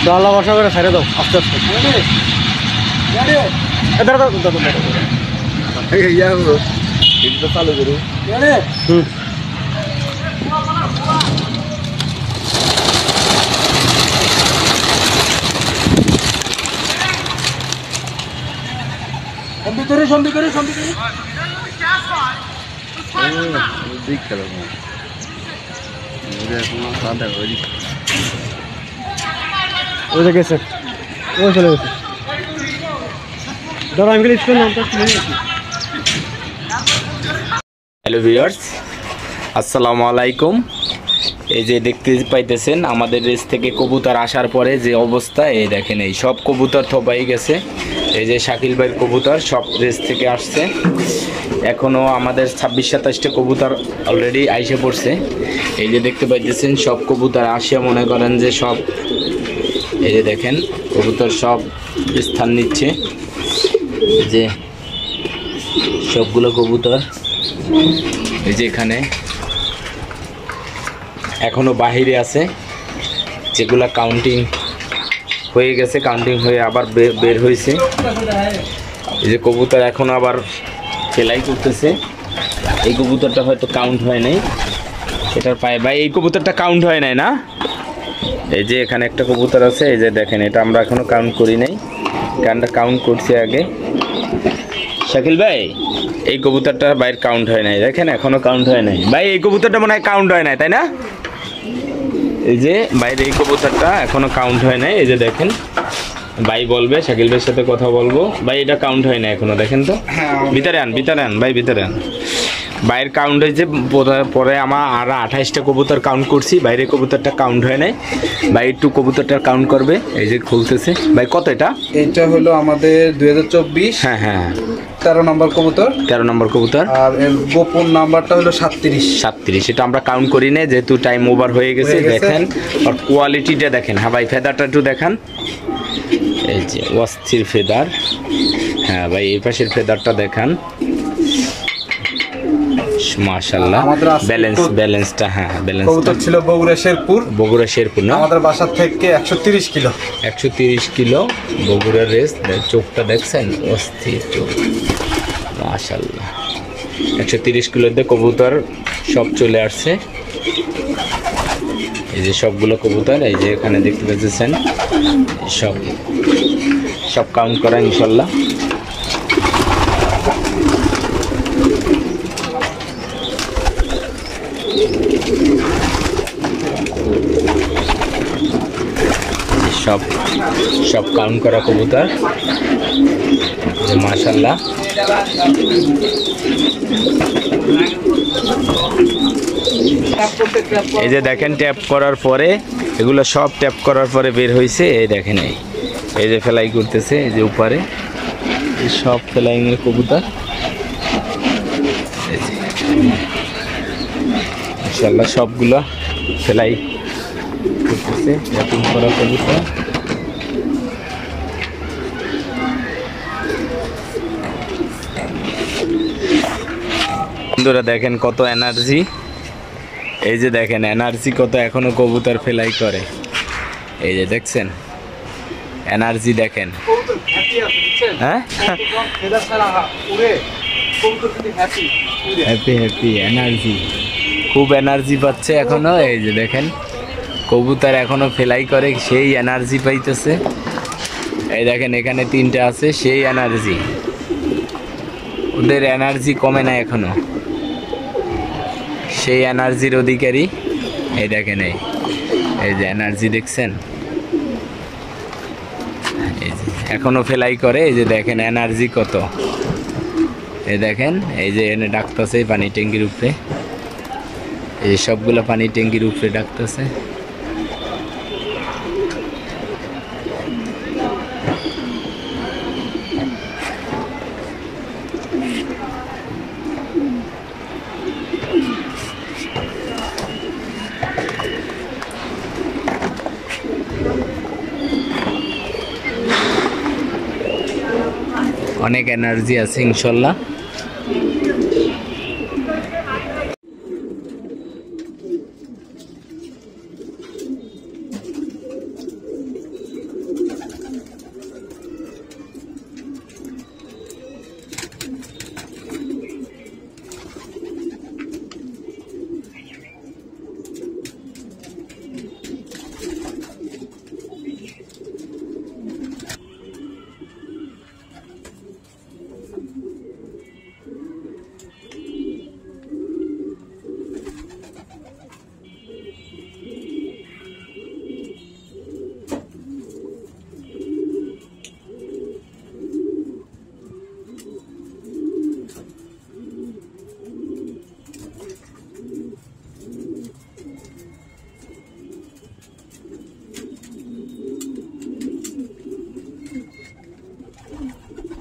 জানলা বসা করে ছেড়ে দাও আস্তে আস্তে। চালু করু। ভিতরে সন্ধি করে সন্ধি করে ওই গেছে ও চলে গেছে। হ্যালো ভিউয়ার্স, আসসালামু আলাইকুম। এই যে দেখতে পাইতেছেন আমাদের রেস থেকে কবুতর আসার পরে যে অবস্থা, এই দেখেন এই সব কবুতর থপাই গেছে। এই যে শাকিল ভাইয়ের কবুতর সব রেস থেকে আসছে। এখনও আমাদের 26-27টা কবুতর অলরেডি আইসে পড়ছে। এই যে দেখতে পাইতেছেন সব কবুতর আসে, মনে করেন যে সব এই যে দেখেন কবুতর সব স্থান নিচ্ছে। যে সবগুলো কবুতর এই যে এখানে এখনো বাহিরে আছে, যেগুলা কাউন্টিং হয়ে গেছে, কাউন্টিং হয়ে আবার বের হয়েছে। এই যে কবুতর এখনো আবার ফেলাই করতেছে। এই কবুতরটা হয়তো কাউন্ট হয় নাই, এটার পায়ে ভাই এই কবুতরটা কাউন্ট হয় নাই না। এই যে এখানে একটা কবুতর আছে, এই যে দেখেন এটা আমরা এখনো কাউন্ট করি নাই, কারণটা কাউন্ট করছি আগে। শাকিল ভাই এই কবুতরটা বাইরে কাউন্ট হয় নাই, দেখেন এখনো কাউন্ট হয় নাই ভাই। এই কবুতরটা মনে হয় কাউন্ট হয় নাই, তাই না? এই যে বাইরে এই কবুতরটা এখনো কাউন্ট হয় নাই। এই যে দেখেন ভাই বলবে, শাকিল ভাইয়ের সাথে কথা বলবো। ভাই এটা কাউন্ট হয় না এখনো, দেখেন তো। ভিতরে আন ভাই, ভিতরে আন। বাইরের কাউন্ট হয়েছে পরে আমার আর 28টা কবুতর কাউন্ট করছি, বাইরে কবুতরটা কাউন্ট হয় নাই। ভাই একটু কবুতরটা কাউন্ট করবে। এই যে খুলতেছে ভাই। কত এটা? এটা হলো আমাদের 2024। হ্যাঁ হ্যাঁ 13 নম্বর কবুতর। 13 নম্বর কবুতর। আর এর গোপন নাম্বারটা হলো 37। এটা আমরা কাউন্ট করি না, যেহেতু টাইম ওভার হয়ে গেছে। দেখেন আর কোয়ালিটিটা দেখেন। হ্যাঁ ভাই ফেদারটা একটু দেখান। এই যে অস্থির ফেদার। হ্যাঁ ভাই এই পাশের ফেদারটা দেখান। মাশাআল্লাহ ব্যালেন্সটা। হ্যাঁ ব্যালেন্স। কবুতর ছিল বগুড়া শেরপুর না, আমাদের বাসা থেকে 130 কিলো। 130 কিলো বগুড়ার রেস। চোখটা দেখছেন, অস্থির চোখ মাশাআল্লাহ। 130 কিলোতে কবুতর সব চলে আসছে। এই যে সবগুলো কবুতর এই যে এখানে দেখতে পাচ্ছেন, সব কাউন্ট করা ইনশাল্লাহ। সব কাউন্ট করা কবুতর মাশাআল্লাহ। এই যে দেখেন ট্যাপ করার পরে, এগুলো সব ট্যাপ করার পরে বের হয়েছে। এই দেখেন এই যে ফ্লাই করতেছে, এই যে উপরে সব ফ্লাইং এর কবুতর ইনশাআল্লাহ সবগুলো ফ্লাই করতেছে। ট্যাপিং করা কবুতর। বন্ধুরা দেখেন কত এনার্জি। এই যে দেখেন এনার্জি কত, এখনো কবুতর ফ্লাই করে। এই যে দেখছেন এনার্জি দেখেন। হ্যাঁ হ্যাপি এনার্জি, খুব এনার্জি পাচ্ছে এখনো। এই যে দেখেন কবুতর এখনো ফ্লাই করে, সেই এনার্জি পাইতেছে। এই দেখেন এখানে 3টা আছে, সেই এনার্জি। ওদের এনার্জি কমে না এখনো, সেই এনার্জির অধিকারী। এই দেখেন এই যে এনার্জি দেখছেন, এই যে এখনো ফ্লাই করে। এই যে দেখেন এনার্জি কত। এই দেখেন এই যে এনে ডাকতেছে পানি ট্যাঙ্কির উপরে। এই সবগুলো পানি ট্যাঙ্কির উপরে ডাকতেছে। অনেক এনার্জি আছে ইনশাল্লাহ।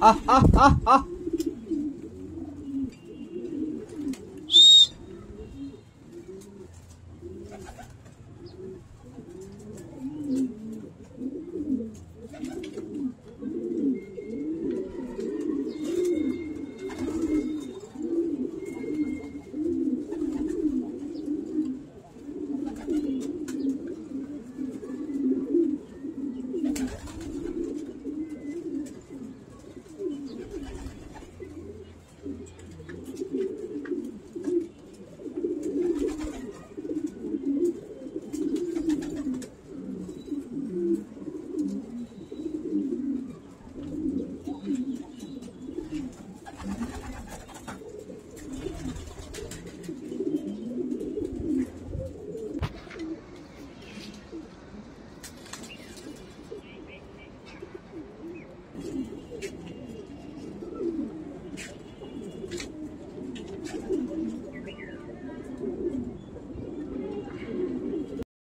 আহ আহ আহ আহ